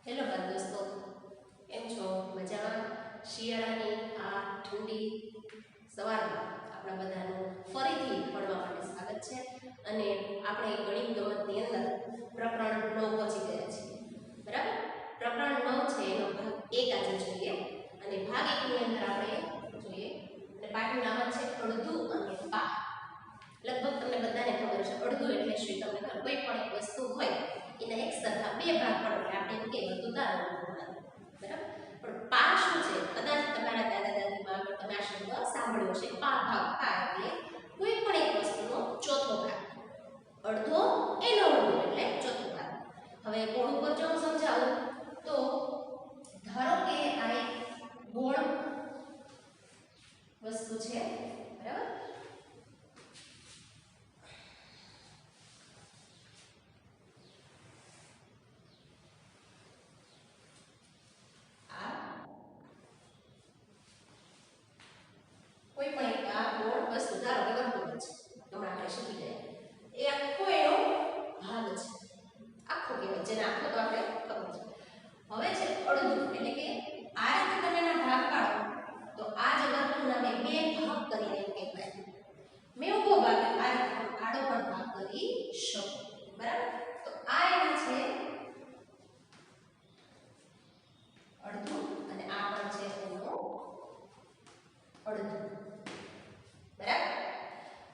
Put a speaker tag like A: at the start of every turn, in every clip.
A: Hello બાળ દોસ્તો, કેમ છો? મજામાં? શિયાળાની આ ઠંડી સવારમાં આપણા બધાનું ફરીથી ભણવા માટે સ્વાગત છે. અને આપણે ગણિત ગમતની અંદર પ્રકરણ 9 પહોંચી ગયા છીએ. બરાબર? પ્રકરણ 9 છે એનો ભાગ 1 આજે જોઈએ. અને ભાગ 1 ની અંદર આપણે જોઈએ અને પાઠનું નામ છે અડધું અને પા. લગભગ તમને બધાને ખબર છે અડધું એટલે શું. તમને ખબર કોઈ પણ એક વસ્તુ હોય એના એક સરખા બે ભાગ પડે આપણે એમ કે બધું તારું. બરાબર? પણ પા શું છે? કદાચ તમારા દાદા દાદીમાં તમે આ શબ્દ સાંભળ્યો છે. પા ભાગ, પા એટલે કોઈ પણ એક વસ્તુનો ચોથો ભાગ. અડધો એનો અડધો એટલે ચોથો ભાગ. હવે બોર્ડ ઉપર જો હું સમજાવું તો ધારો કે આ એક ગોળ વસ્તુ છે. બરાબર? કોઈ પણ એક આ ગોળ વસ્તુ ધારો કે વર્તુળ છે. હમણાં આપણે શીખી ગયા. એ આખો એનો ભાગ છે. આખો કહેવાય જેને આખો તો આપણે ખબર છે. હવે છે અડધું એટલે કે આ રીતે તમે એના ભાગ પાડો તો આ જ વર્તુળના મેં બે ભાગ કરીને એમ કહેવાય. મેં ઉભો ભાગ આ રીતે આડો પણ ભાગ કરી શકું. બરાબર? તો આ એના છે અડધું અને આ પણ છે એનો અડધું. બરાબર?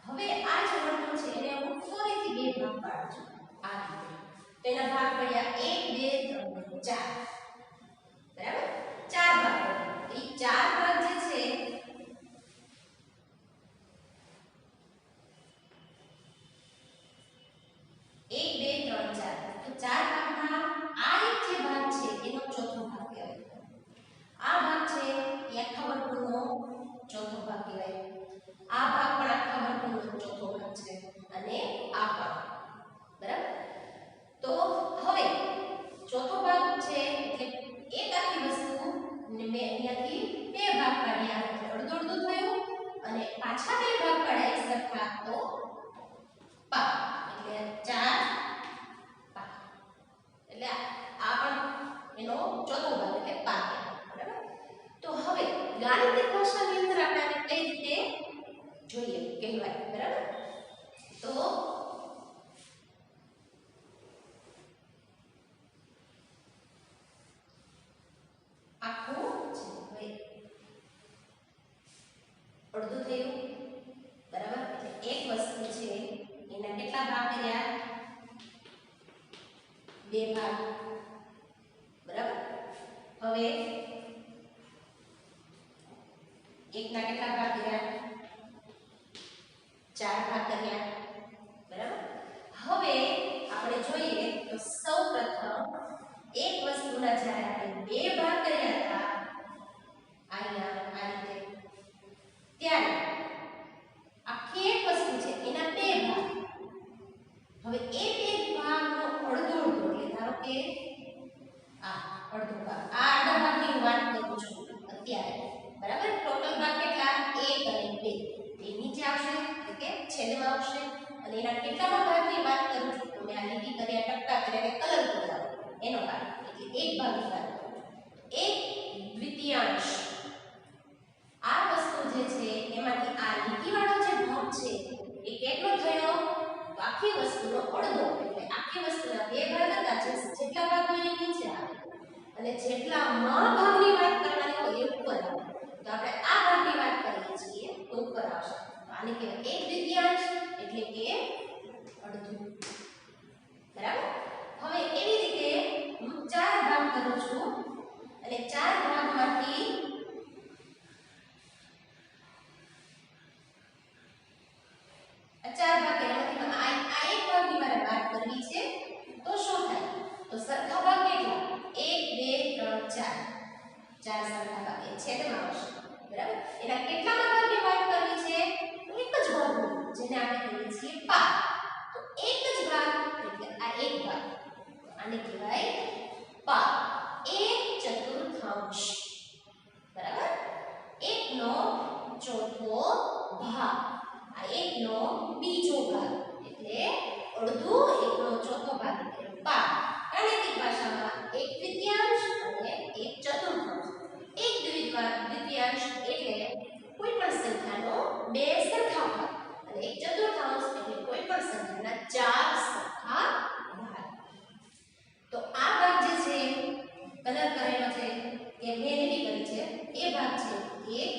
A: હવે આ જે વર્તુળ છે એને હું ફરીથી બે ભાગ પાડું છું આ રીતે. તો એના ભાગ પડ્યા 1 2 3 4. બરાબર? 4 ભાગ પડ્યા. એ 4 ભાગ જે છે એક બે ત્રણ ચાર. તો 4 ભાગમાં આ એક જે ભાગ છે એનો ચોથો ભાગ કહેવાય. આ ભાગ છે એ આખા વર્તુળનો ચોથો ભાગ કહેવાય. આ ભાગ પણ આખા વર્તુળનો ચોથો ભાગ છે અને આ ભાગ. બરાબર? તો હવે ચોથો ભાગ છે એટલે એક આખી વસ્તુ ને મેં અહીંયાથી બે ભાગ પાડ્યા એટલે અડધું અડધું થયું અને પાછા બે ભાગ પાડ્યા એક સરખા તો પા એટલે 4 પા. એટલે આ પણ એનો ચોથો ભાગ એટલે પા કહેવાય. બરાબર? તો હવે ગાણિતિક ભાષાની અંદર આપણે આને કઈ રીતે જોઈએ કહેવાય. બરાબર? તો આખું છે હવે અડધું થયું. બરાબર? એટલે એક વસ્તુ છે એના કેટલા ભાગ કર્યા? બે ભાગ. બરાબર? હવે એકના કેટલા ભાગ કર્યા? 4 ભાગ કર્યા. બરાબર? હવે આપણે જોઈએ તો સૌપ્રથમ એક વસ્તુના જ્યારે આપણે બે ભાગ કર્યા હતા અહીંયા આ રીતે ત્યારે આખી એક વસ્તુ છે એના બે ભાગ. હવે એ બે ભાગનો અડધો અડધો એટલે ધારો કે આ અડધો ભાગ આ અડધા ભાગની હું વાત કરું છું અત્યારે. બરાબર? ટોટલ ભાગ કેટલા? 1 અને 2. એ નીચે આવશે એટલે કે છેદમાં આવશે અને એના કેટલામાં ભાગની વાત કરું છું તો મેં આ લીટી કર્યા ટપકા કર્યા કે કલર કરાવો એનો ભાગ એટલે એક ભાગની વાત કરું. 1/2 આ વસ્તુ જે છે એમાંથી આ લીટીવાળો જે ભાગ છે એ કેટલો થયો? તો આખી વસ્તુનો અડધો એટલે આખી વસ્તુના બે ભાગ હતા જેટલા ભાગ હોય એ નીચે આવે અને જેટલા ભાગની વાત કરવાની હોય એ ઉપર આવે. તો આપણે આ ભાગની વાત કરીએ છીએ તો ઉપર આવશે. તો આને કહેવાય 1/2 એટલે કે અડધું. બરાબર? હવે એવી રીતે હું 4 ભાગ કરું છું અને 4 ભાગમાંથી આ 4 ભાગ એમાંથી આ એક ભાગની મારે વાત કરવી છે તો શું થાય? તો સરખા ભાગ કેટલા? 1 2 3 4. 4 સરખા ભાગ એ છેદમાં આવશે. બરાબર? એના કેટલામાં ભાગની વાત કરવી છે? એક જ ભાગની જેને આપણે કહીએ છીએ પા. તો એક જ ભાગ એટલે આ એક ભાગ. આને કહેવાય પા. 1/4. બરાબર? 1/4 ભાગ. આ 1નો બીજો ભાગ એટલે અડધું 1/4 ભાગ એટલે પા. ગાણિતિક ભાષામાં 1/2 બે સરખા ભાગ અને એક ચતુર્થાંશ એટલે કોઈ પણ સંખ્યાના ચાર સરખા ભાગ. તો આ ભાગ જે છે કલર કરેલો છે કે મેં રેડી કરી છે એ ભાગ છે એક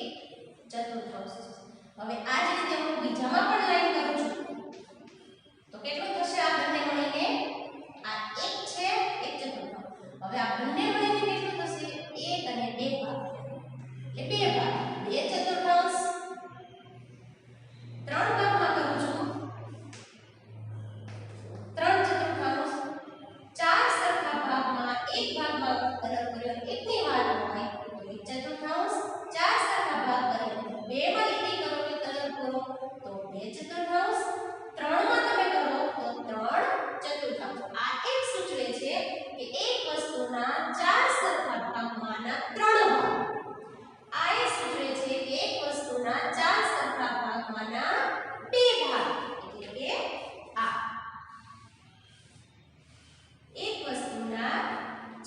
A: ચતુર્થાંશ છે. હવે આ જ રીતે હું બીજામાં પણ લાઈન કરું છું તો કેટલું થશે આ બંને મળીને આ એક છે એક ચતુર્થાંશ. હવે આ બંને મળીને કેટલું થશે 1 અને 2 ભાગ એટલે બે ભાગ 2 ચતુર્થાંશ 3 ભાગમાં કરું છું 3 ચતુર્થાંશ 4 સરખા ભાગમાં એક ભાગમાં કલર કર્યો એકની વાર હોય તો એક ચતુર્થાંશ 4 સરખા ભાગ કરીને 2 માં લીટી કરો કે કલર કરો તો 2 ચતુર્થાંશ 3 માં તમે કરો તો 3 ચતુર્થાંશ. આ એક સૂચવે છે કે એક વસ્તુના 4 સરખા ભાગમાંના 3 ભાગ. આ એ સૂચવે છે કે એક વસ્તુના 4 સરખા ભાગમાંના 2 ભાગ એટલે કે આ એક વસ્તુના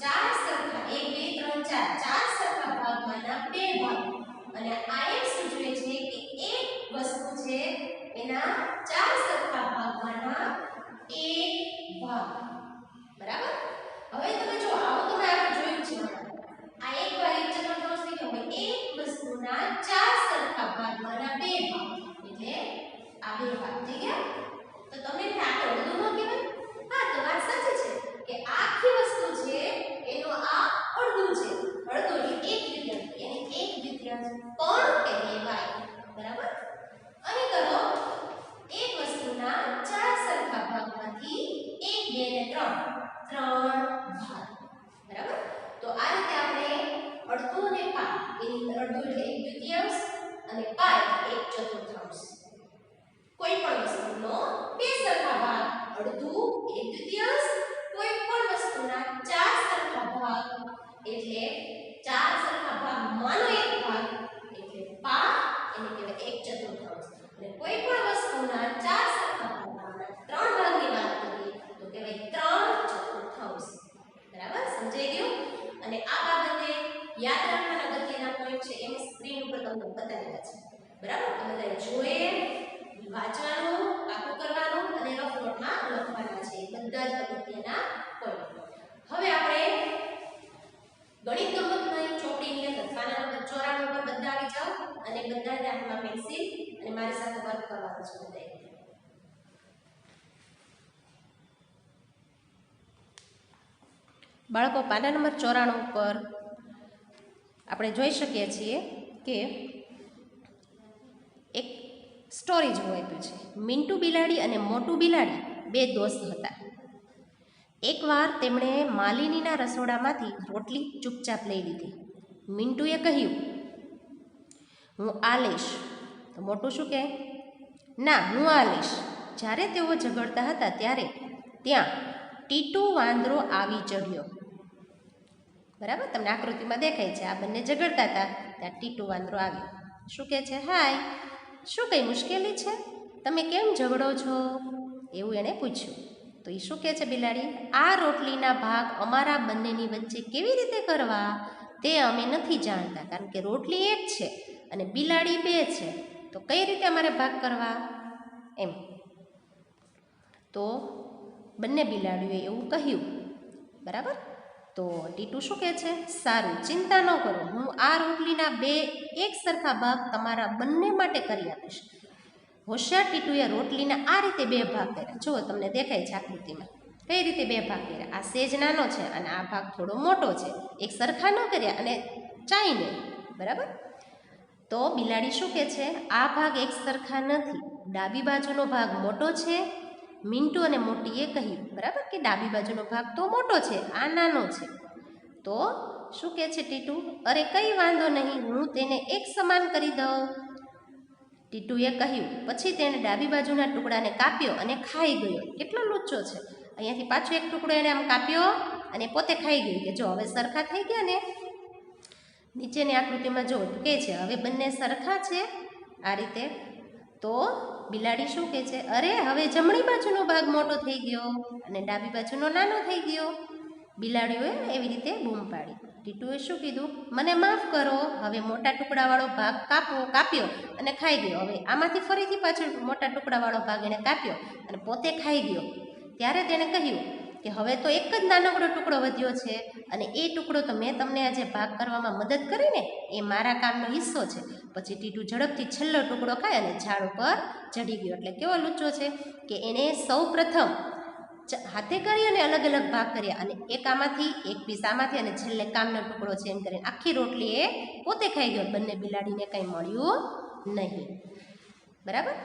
A: 4 સરખા 1 2 3 4 4 સરખા ભાગમાંના 2 ભાગ. અને આ એક સૂચવે છે કે એક વસ્તુ છે એના 4 સરખા ભાગમાંના 1 ભાગ. બરાબર. હવે તમે જો આવું તમે આગળ જોયું છે આ એક ભાગ એક ચતુર્થાંશ થઈ ગયો. એક વસ્તુના 4 સરખા ભાગમાંના 2 ભાગ એટલે આ 2 ભાગ થઈ ગયા. તો તમને આ તો અડધું ન કહેવાય? હા, તો વાત સાચી છે કે આખી વસ્તુ છે એનો આ અડધું છે. અડધું એટલે 1/3 એને 1/3 પણ કહેવાય. બરાબર. અહીં કરો એક વસ્તુના 4 સરખા ભાગમાંથી 1 2 ને 3 ભાગ. બરાબર. તો આ રીતે આપણે અડધું અને પા એની અડધું એટલે 1/3 અને પા એટલે 1/4. કોઈ પણ વસ્તુનો બે સરખા ભાગ અડધું 1/3 કોઈ પણ વસ્તુના 4 સરખા ભાગ એટલે 4 સરખા ભાગમાંનો એક ભાગ એટલે પા એને કહેવાય 1/4. અને કોઈ પણ વસ્તુના 4 સરખા ભાગમાંના 3 ભાગની વાત કરીએ તો કહેવાય 3/4. બરાબર. સમજાઈ ગયું? અને આ બાબતે યાદ રાખવાના અગત્યના પોઈન્ટ છે એમ સ્ક્રીન ઉપર તમને બતાવેલા છે. બરાબર. તમે બધા જોઈએ વાંચવાનું પાકું કરવાનું અને રફ નોટમાં લખવાના છે બધા જ અગત્યના પોઈન્ટ. હવે આપણે ગણિત ગમતની ચોપડીની અંદર પાના નંબર 94 પર બધા આવી જાઓ અને બધાને હાથમાં પેન્સિલ અને મારી સાથે વર્ક કરવાનું છે બધાએ. બાળકો પાના નંબર 94 પર આપણે જોઈ શકીએ છીએ કે એક સ્ટોરી જેવું આપ્યું છે. મિન્ટુ બિલાડી અને મોટું બિલાડી બે દોસ્ત હતા. એકવાર તેમણે માલિનીના રસોડામાંથી રોટલી ચૂપચાપ લઈ લીધી. મિન્ટુએ કહ્યું, હું આ લઈશ. તો મોટું શું કહે? ના, હું આ લઈશ. જ્યારે તેઓ ઝઘડતા હતા ત્યારે ત્યાં ટીટુ વાંદરો આવી ચડ્યો. બરાબર. તમને આકૃતિમાં દેખાય છે આ બંને ઝઘડતા હતા ત્યાં ટીટુ વાંદરો આવ્યો. શું કહે છે? હાય, શું કંઈ મુશ્કેલી છે? તમે કેમ ઝઘડો છો? એવું એણે પૂછ્યું. તો એ શું કહે છે બિલાડી? આ રોટલીના ભાગ અમારા બંનેની વચ્ચે કેવી રીતે કરવા તે અમે નથી જાણતા, કારણ કે રોટલી એક છે અને બિલાડી બે છે, તો કઈ રીતે અમારે ભાગ કરવા એમ. તો બંને બિલાડીઓએ એવું કહ્યું. બરાબર. તો ટીટુ શું કહે છે? સારું, ચિંતા ન કરો, હું આ રોટલીના બે એક સરખા ભાગ તમારા બંને માટે કરી આપીશ. હોશિયાર ટીટુએ રોટલીના આ રીતે બે ભાગ કર્યા. જુઓ, તમને દેખાય છે આકૃતિમાં કઈ રીતે બે ભાગ કર્યા. આ સેજ નાનો છે અને આ ભાગ થોડો મોટો છે. એક સરખા ન કર્યા અને ચાઈને. બરાબર. તો બિલાડી શું કહે છે? આ ભાગ એક સરખા નથી, ડાબી બાજુનો ભાગ મોટો છે. મિન્ટુ અને મોટીએ કહ્યું. બરાબર, કે ડાબી બાજુનો ભાગ તો મોટો છે, આ નાનો છે. તો શું કહે છે ટીટુ? અરે કંઈ વાંધો નહીં, હું તેને એક સમાન કરી દઉં. ટીટુએ કહ્યું. પછી તેણે ડાબી બાજુના ટુકડાને કાપ્યો અને ખાઈ ગયો. કેટલો લુચ્ચો છે! અહીંયાથી પાછો એક ટુકડો એણે આમ કાપ્યો અને પોતે ખાઈ ગયું. કે જો હવે સરખા થઈ ગયા ને. નીચેની આકૃતિમાં જો કહે છે હવે બંને સરખા છે આ રીતે. તો બિલાડી શું કહે છે? અરે હવે જમણી બાજુનો ભાગ મોટો થઈ ગયો અને ડાબી બાજુનો નાનો થઈ ગયો. બિલાડીઓએ એવી રીતે બૂમ પાડી. ટીટુએ શું કીધું? મને માફ કરો. હવે મોટા ટુકડાવાળો ભાગ કાપ્યો અને ખાઈ ગયો. હવે આમાંથી ફરીથી પાછળ મોટા ટુકડાવાળો ભાગ એને કાપ્યો અને પોતે ખાઈ ગયો. ત્યારે તેણે કહ્યું કે હવે તો એક જ નાનકડો ટુકડો વધ્યો છે અને એ ટુકડો તો મેં તમને આજે ભાગ કરવામાં મદદ કરીને એ મારા કામનો હિસ્સો છે. પછી ટીટુ ઝડપથી છેલ્લો ટુકડો ખાય અને ઝાડ ઉપર ચડી ગયો. એટલે કેવો લુચ્ચો છે કે એને સૌ પ્રથમ હાથે કરી અને અલગ અલગ ભાગ કર્યા અને એક આમાંથી એક પીસ આમાંથી અને છેલ્લે કામનો ટુકડો છે એમ કરીને આખી રોટલી એ પોતે ખાઈ ગયો. બંને બિલાડીને કંઈ મળ્યું નહીં. બરાબર.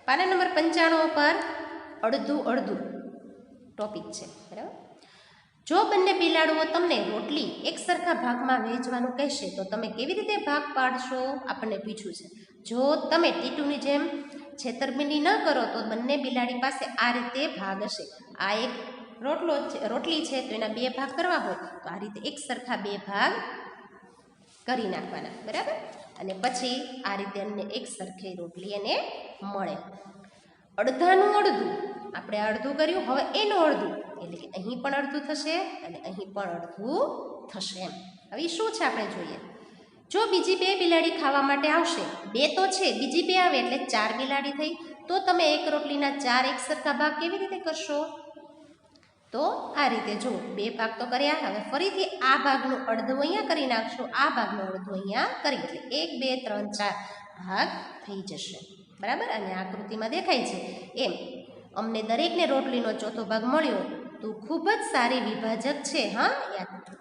A: પાના નંબર 95 ઉપર અડધું અડધું ટોપિક છે. બરાબર. જો બંને બિલાડીઓ તમને રોટલી એક સરખા ભાગમાં વહેંચવાનું કહેશે તો તમે કેવી રીતે ભાગ પાડશો? આપણને પૂછ્યું છે. જો તમે ટીટુની જેમ છેતરપિંડી ન કરો તો બંને બિલાડી પાસે આ રીતે ભાગ હશે. આ એક રોટલી છે તો એના 2 ભાગ કરવા હોય તો આ રીતે એક સરખા 2 ભાગ કરી નાખવાના. બરાબર. અને પછી આ રીતે અમને એક સરખી રોટલી એને મળે. અડધાનું અડધું આપણે અડધું કર્યું, હવે એનું અડધું એટલે કે અહીં પણ અડધું થશે અને અહીં પણ અડધું થશે એમ. હવે શું છે આપણે જોઈએ. જો બીજી 2 બિલાડી ખાવા માટે આવશે, 2 તો છે, બીજી 2 આવે એટલે 4 બિલાડી થઈ, તો તમે એક રોટલીના 4 એક સરખા ભાગ કેવી રીતે કરશો? તો આ રીતે જો 2 ભાગ તો કર્યા. હવે ફરીથી આ ભાગનું અડધું અહીંયા કરી નાખશો, આ ભાગનું અડધું અહીંયા કરી એટલે 1 2 3 4 ભાગ થઈ જશે. બરાબર. અને આકૃતિમાં દેખાય છે એમ અમને દરેકને રોટલીનો ચોથો ભાગ મળ્યો. તું ખૂબ જ સારી વિભાજક છે. હા,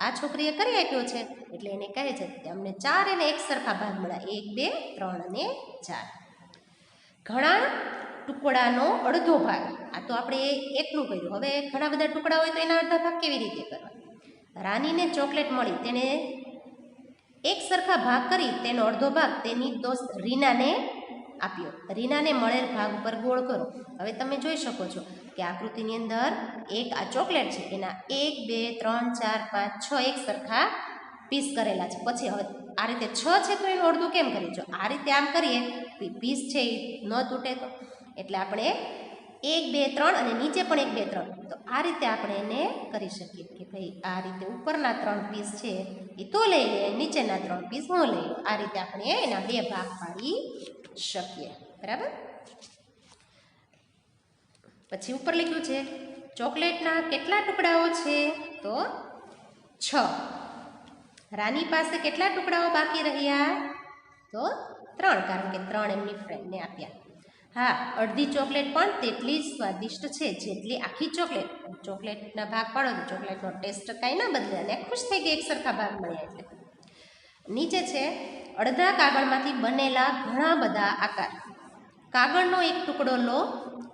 A: આ છોકરીએ કરી આપ્યો છે એટલે એને કહે છે કે અમને 4 અને એક સરખા ભાગ મળ્યા. 1 2 3 અને 4. ઘણા ટુકડાનો અડધો ભાગ. આ તો આપણે એકનું કર્યું. હવે ઘણા બધા ટુકડા હોય તો એના અડધા ભાગ કેવી રીતે કરવા? રાનીને ચોકલેટ મળી, તેને એક સરખા ભાગ કરી તેનો અડધો ભાગ તેની દોસ્ત રીનાને આપ્યો. રીનાને મળેલ ભાગ ઉપર ગોળ કરો. હવે તમે જોઈ શકો છો કે આકૃતિની અંદર એક આ ચોકલેટ છે એના 1 2 3 4 5 6 એક સરખા પીસ કરેલા છે. પછી હવે આ રીતે 6 છે તો એનું અડધું કેમ કરીએ? જો આ રીતે આમ કરીએ પીસ છે એ ન તૂટે તો એટલે આપણે 1 2 3 અને નીચે પણ 1 2 3 તો આ રીતે આપણે એને કરી શકીએ કે ભાઈ આ રીતે ઉપરના 3 પીસ છે એ તો લઈ લે, નીચેના 3 પીસ હું લઈ લઉં. આ રીતે આપણે એના 2 ભાગ પાડી શકીએ. બરાબર. પછી ઉપર લખ્યું છે ચોકલેટના કેટલા ટુકડાઓ છે? તો 6. રાની પાસે કેટલા ટુકડાઓ બાકી રહ્યા? તો 3, કારણ કે 3 એમની ફ્રેન્ડને આપ્યા. હા, અડધી ચોકલેટ પણ તેટલી જ સ્વાદિષ્ટ છે જેટલી આખી ચોકલેટ. ચોકલેટના ભાગ પાડો તો ચોકલેટનો ટેસ્ટ કાંઈ ના બદલે અને ખુશ થઈ ગઈ એક સરખા ભાગ મળ્યા એટલે. નીચે છે અડધા કાગળમાંથી બનેલા ઘણા બધા આકાર. કાગળનો એક ટુકડો લો,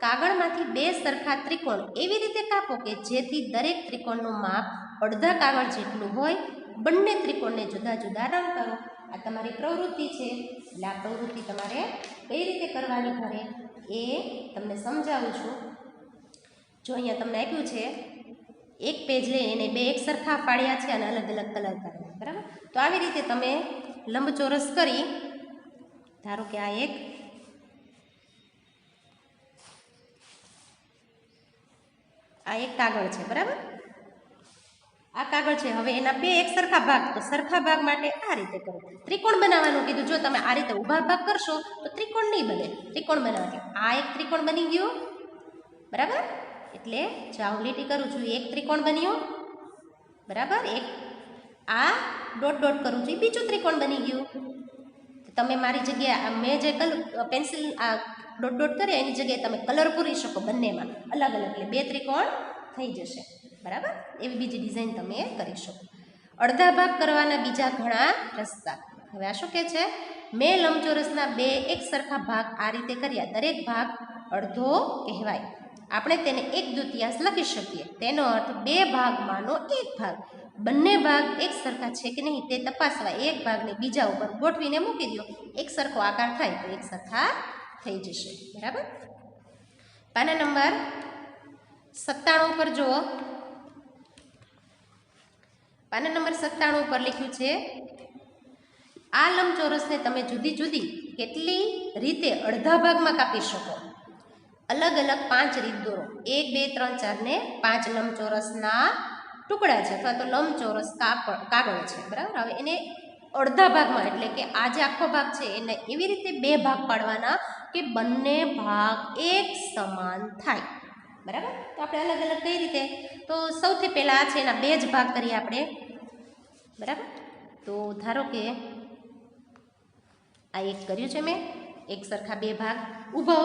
A: કાગળમાંથી 2 સરખા ત્રિકોણ એવી રીતે કાપો કે જેથી દરેક ત્રિકોણનું માપ અડધા કાગળ જેટલું હોય. બંને ત્રિકોણને જુદા જુદા રંગ કરો. આ તમારી પ્રવૃત્તિ છે એટલે આ પ્રવૃત્તિ તમારે કઈ રીતે કરવાની ઘરે એ તમને સમજાવું છું. જો અહીંયા તમને આપ્યું છે એક પેજ લઈ એને 2 એક સરખા ફાડ્યા છે અને અલગ અલગ કલર કરેલા. બરાબર. તો આવી રીતે તમે લંબચોરસ કરી, ધારો કે આ એક કાગળ છે. બરાબર. આ કાગળ છે. હવે એના 2 એક સરખા ભાગ, તો સરખા ભાગ માટે આ રીતે કરો. ત્રિકોણ બનાવવાનું કીધું. જો તમે આ રીતે ઊભા ભાગ કરશો તો ત્રિકોણ નહીં બને. ત્રિકોણ બનાવવા આ એક ત્રિકોણ બની ગયું. બરાબર. એટલે જાઉં લીટી કરું છું, એક ત્રિકોણ બન્યું. બરાબર. એક આ ડોટ ડોટ કરું છું, બીજું ત્રિકોણ બની ગયું. તમે મારી જગ્યાએ મેં જે પેન્સિલ આ ડોટ ડોટ કરે એની જગ્યાએ તમે કલર પૂરી શકો બંનેમાં અલગ અલગ એટલે 2 ત્રિકોણ થઈ જશે. બરાબર. એવી બીજી ડિઝાઇન તમે કરી શકો. અડધા ભાગ કરવાના બીજા ઘણા રસ્તા. હવે આ શું કહે છે? મેં લંબચોરસના 2 એક સરખા ભાગ આ રીતે કર્યા. દરેક ભાગ અડધો કહેવાય. આપણે તેને 1/2 લખી શકીએ. તેનો અર્થ 2 ભાગમાંનો એક ભાગ. બંને ભાગ એક સરખા છે કે નહીં તે તપાસવા એક ભાગને બીજા ઉપર ગોઠવીને મૂકી દો. એક સરખો આકાર થાય તો એક સરખા થઈ જશે. બરાબર. પાના નંબર 97 ઉપર જુઓ. પાના નંબર 97 ઉપર લખ્યું છે આ લંબચોરસને તમે જુદી જુદી કેટલી રીતે અડધા ભાગમાં કાપી શકો? અલગ અલગ 5 રીત દોરો. 1 2 3 4 ને 5 લંબચોરસના ટુકડા છે અથવા તો લંબચોરસ કાગળ છે, બરાબર. હવે એને અડધા ભાગમાં, એટલે કે આ જે આખો ભાગ છે એને એવી રીતે બે ભાગ પાડવાના કે બંને ભાગ એક સમાન થાય, બરાબર. તો આપણે અલગ અલગ કઈ રીતે, તો સૌથી પહેલાં છે એના બે જ ભાગ કરીએ આપણે, બરાબર. તો ધારો કે આ એક કર્યું છે મેં, એક સરખા બે ભાગ ઊભો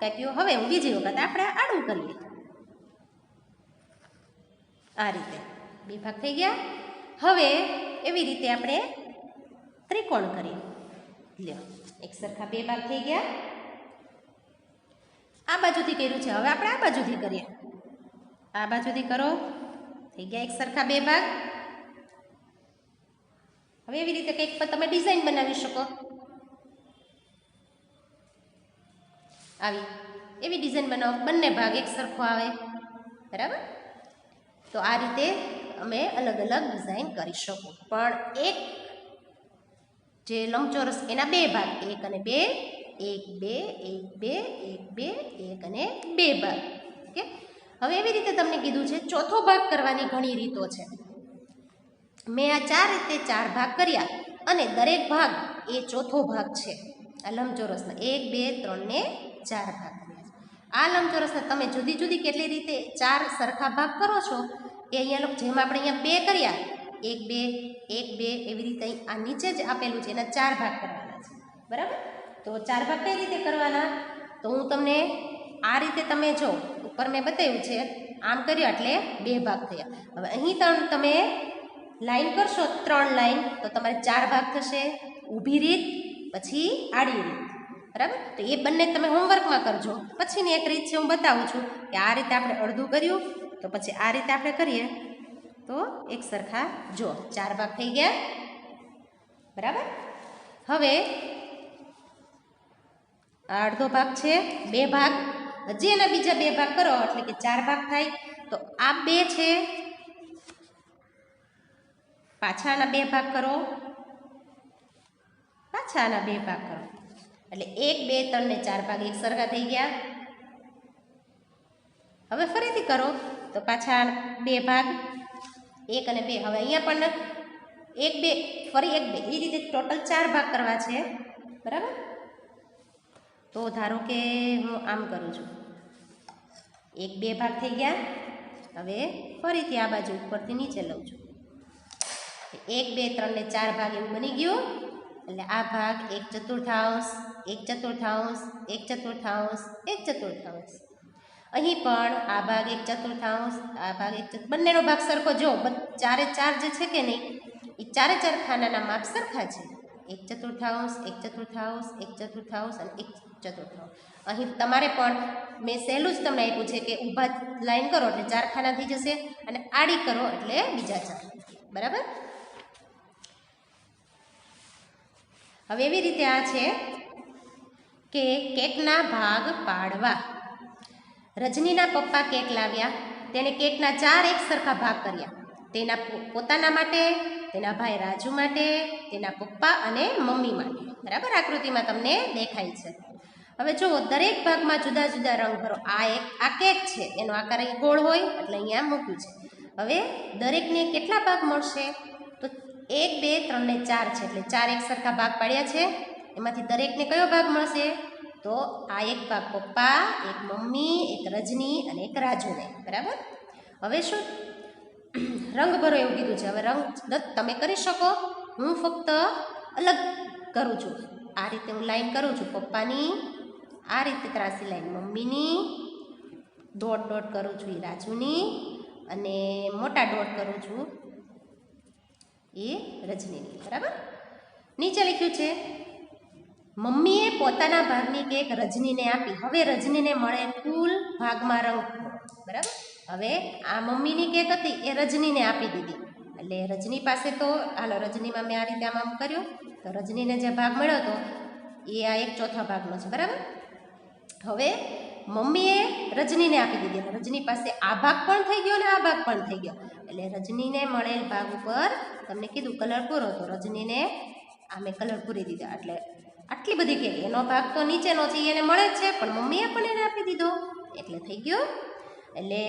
A: કાપ્યો. હવે હું બીજી વખત આપણે આડું કરીએ, આ રીતે બે ભાગ થઈ ગયા. હવે એવી રીતે આપણે ત્રિકોણ કરીએ. લ્યો, એક સરખા બે ભાગ થઈ ગયા. આ બાજુથી કર્યું છે, હવે આપણે આ બાજુથી કરીએ. આ બાજુથી કરો, થઈ ગયા એક સરખા બે ભાગ. હવે એવી રીતે કંઈક પણ તમે ડિઝાઇન બનાવી શકો, આવી એવી ડિઝાઇન બનાવો, બંને ભાગ એક સરખો આવે, બરાબર. તો આ રીતે અમે અલગ અલગ ડિઝાઇન કરી શકો. પણ એક જે લંબચોરસ એના બે ભાગ, એક અને બે, એક બે, એક બે, એક બે, એક અને બે ભાગ. ઓકે. હવે એવી રીતે તમને કીધું છે ચોથો ભાગ કરવાની ઘણી રીતો છે. મેં આ ચાર રીતે ચાર ભાગ કર્યા અને દરેક ભાગ એ ચોથો ભાગ છે. આ લંબચોરસના 1 2 3 ને 4 ભાગ કર્યા છે. આ લંબચોરસના તમે જુદી જુદી કેટલી રીતે ચાર સરખા ભાગ કરો છો એ અહીંયા જેમ આપણે અહીંયા બે કર્યા, 1 2 1 2 એવી રીતે આ નીચે જ આપેલું છે એના ચાર ભાગ કરવાના છે, બરાબર. તો ચાર ભાગ કઈ રીતે કરવાના, તો હું તમને આ રીતે, તમે જો ઉપર મેં બતાવ્યું છે આમ કર્યું એટલે બે ભાગ થયા. હવે અહીં તમે લાઈન કરશો 3 લાઈન તો તમારે ચાર ભાગ થશે, ઊભી રીત પછી આડી રીત, બરાબર. તો એ બંને તમે હોમવર્કમાં કરજો. પછીની એક રીત છે હું બતાવું છું કે આ રીતે આપણે અડધું કર્યું તો પછી આ રીતે આપણે કરીએ તો એક સરખા જો ચાર ભાગ થઈ ગયા, બરાબર. હવે આ અડધો ભાગ છે, બે ભાગ, હજી એના બીજા બે ભાગ કરો એટલે કે ચાર ભાગ થાય. તો આ બે છે, પાછાના બે ભાગ કરો, પાછાના બે ભાગ કરો એટલે 1 2 3 ને 4 ભાગ એક સરખા થઈ ગયા. હવે ફરીથી કરો તો પાછા બે ભાગ, 1 અને 2. હવે અહીંયા પણ 1 2 ફરી 1 2 એ રીતે ટોટલ ચાર ભાગ કરવા છે, બરાબર. તો ધારો કે હું આમ કરું છું, 1 2 ભાગ થઈ ગયા. હવે ફરીથી આ બાજુ ઉપરથી નીચે લઉં છું, 1 2 3 ને 4 ભાગ એવું બની ગયું. એટલે આ ભાગ 1/4, 1/4, 1/4, 1/4. અહીં પણ આ ભાગ 1/4, આ ભાગ 1/4, બંનેનો ભાગ સરખો. જો ચારે ચાર જે છે કે નહીં એ ચારે ચાર ખાનાના માપ સરખા છે, 1/4, 1/4, 1/4 અને 1/4. અહીં તમારે પણ મેં સહેલું જ તમને આપ્યું છે કે ઊભા લાઈન કરો એટલે ચાર ખાના થઈ જશે અને આડી કરો એટલે બીજા ચાર, બરાબર. હવે એવી રીતે આ છે કે કેકના ભાગ પાડવા. રજનીના પપ્પા કેક લાવ્યા, તેણે કેકના ચાર એક સરખા ભાગ કર્યા. તેના પોતાના માટે, તેના ભાઈ રાજુ માટે, તેના પપ્પા અને મમ્મી માટે, બરાબર. આકૃતિમાં તમને દેખાય છે. હવે જુઓ, દરેક ભાગમાં જુદા જુદા રંગ ભરો. આ કેક છે, એનો આકાર અહીં ગોળ હોય એટલે અહીંયા મૂક્યું છે. હવે દરેકને કેટલા ભાગ મળશે, તો 1 2 3 ને 4 છે એટલે ચાર એક સરખા ભાગ પાડ્યા છે. એમાંથી દરેકને કયો ભાગ મળશે, તો આ એક ભાગ પપ્પા, એક મમ્મી, એક રજની અને એક રાજુને, બરાબર. હવે શું રંગ ભરો એવું કીધું છે. હવે રંગ તમે કરી શકો, હું ફક્ત અલગ કરું છું. આ રીતે હું લાઈન કરું છું પપ્પાની, આ રીતે ત્રાસી લાઈન મમ્મીની, ડોટ ડોટ કરું છું એ રાજુની અને મોટા ડોટ કરું છું એ રજનીની, બરાબર. નીચે લખ્યું છે મમ્મીએ પોતાના ભાગની કેક રજનીને આપી. હવે રજનીને મળે કુલ ભાગમાં રંગ, બરાબર. હવે આ મમ્મીની કેક હતી એ રજનીને આપી દીધી એટલે રજની પાસે તો હાલો રજનીમાં મેં આ રીતે આમ કર્યું તો રજનીને જે ભાગ મળ્યો હતો એ આ 1/4 ભાગનો છે, બરાબર. હવે મમ્મીએ રજનીને આપી દીધી એટલે રજની પાસે આ ભાગ પણ થઈ ગયો અને આ ભાગ પણ થઈ ગયો એટલે રજનીને મળેલ ભાગ ઉપર તમને કીધું કલર પૂરો, તો રજનીને આ મેં કલર પૂરી દીધા એટલે આટલી બધી કેક, એનો ભાગ તો નીચેનો છે એને મળે જ છે પણ મમ્મીએ પણ એને આપી દીધો એટલે થઈ ગયો. એટલે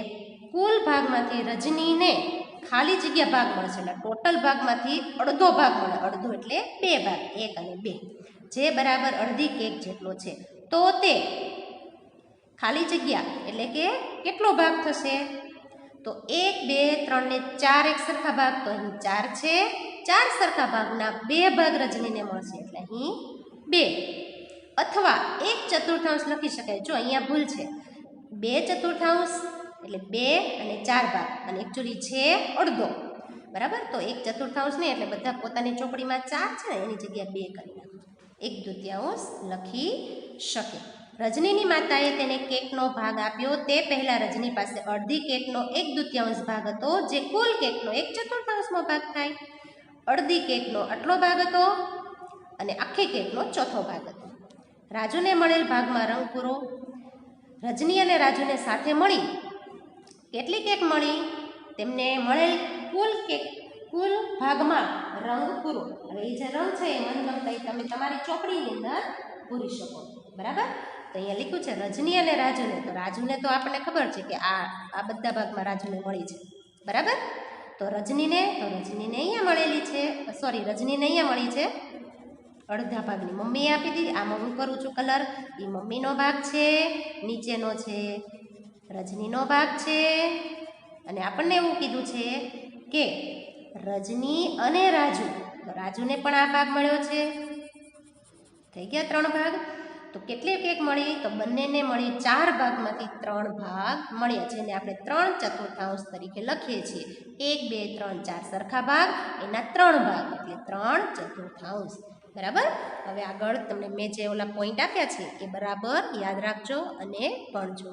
A: કુલ ભાગમાંથી રજનીને ખાલી જગ્યા ભાગ મળશે એટલે ટોટલ ભાગમાંથી અડધો ભાગ મળે. અડધો એટલે 2 ભાગ, 1 અને 2, જે બરાબર અડધી કેક જેટલો છે. તો તે ખાલી જગ્યા એટલે કે કેટલો ભાગ થશે? તો 1, 2, 3 ને 4 એક સરખા ભાગ, તો અહીં 4 છે. 4 સરખા ભાગના 2 ભાગ રજનીને મળશે એટલે અહીં 2, અથવા 1/4 લખી શકાય. જો અહીંયા ભૂલ છે, 2/4 એટલે 2 અને 4 ભાગ, અને એકચ્યુઅલી છે અડધો, બરાબર. તો 1/4 નહીં એટલે બધા પોતાની ચોપડીમાં 4 છે ને એની જગ્યાએ 2 કરી નાખો, 1/2 લખી શકે. રજનીની માતાએ તેને કેકનો ભાગ આપ્યો તે પહેલા રજની પાસે અડધી કેકનો 1/2 ભાગ હતો, જે કુલ કેકનો 1/4 ભાગ થાય. અડધી કેકનો આટલો ભાગ હતો અને આખી કેકનો ચોથો ભાગ હતો. રાજુને મળેલ ભાગમાં રંગ પૂરો. રજની અને રાજુને સાથે મળી કેટલી કેક મળી? તેમને મળેલ કુલ ભાગમાં રંગ પૂરો. હવે એ જે રંગ છે એ મનગમતા તમે તમારી ચોપડીની અંદર પૂરી શકો, બરાબર. તો અહીંયા લખ્યું છે રજની અને રાજુને. તો રાજુને તો આપણને ખબર છે કે આ બધા ભાગમાં રાજુને મળી છે, બરાબર. તો રજનીને અહીંયા મળેલી છે, રજનીને અહીંયા મળી છે અડધા ભાગની. મમ્મીએ આપી દીધી. આમાં હું કરું છું કલર, એ મમ્મીનો ભાગ છે, નીચેનો છે રજનીનો ભાગ છે, અને આપણને એવું કીધું છે કે રજની અને રાજુ, તો રાજુને પણ આ ભાગ મળ્યો છે. થઈ ગયા 3 ભાગ. તો કેટલી કેક મળી? તો બંનેને મળી 4 ભાગમાંથી 3 ભાગ મળ્યા, જેને આપણે 3/4 તરીકે લખીએ છીએ. 1, 2, 3, 4 સરખા ભાગ, એના 3 ભાગ એટલે 3/4, બરાબર. હવે આગળ તમને મેં જે ઓલા પોઈન્ટ આપ્યા છે એ બરાબર યાદ રાખજો અને ભણજો.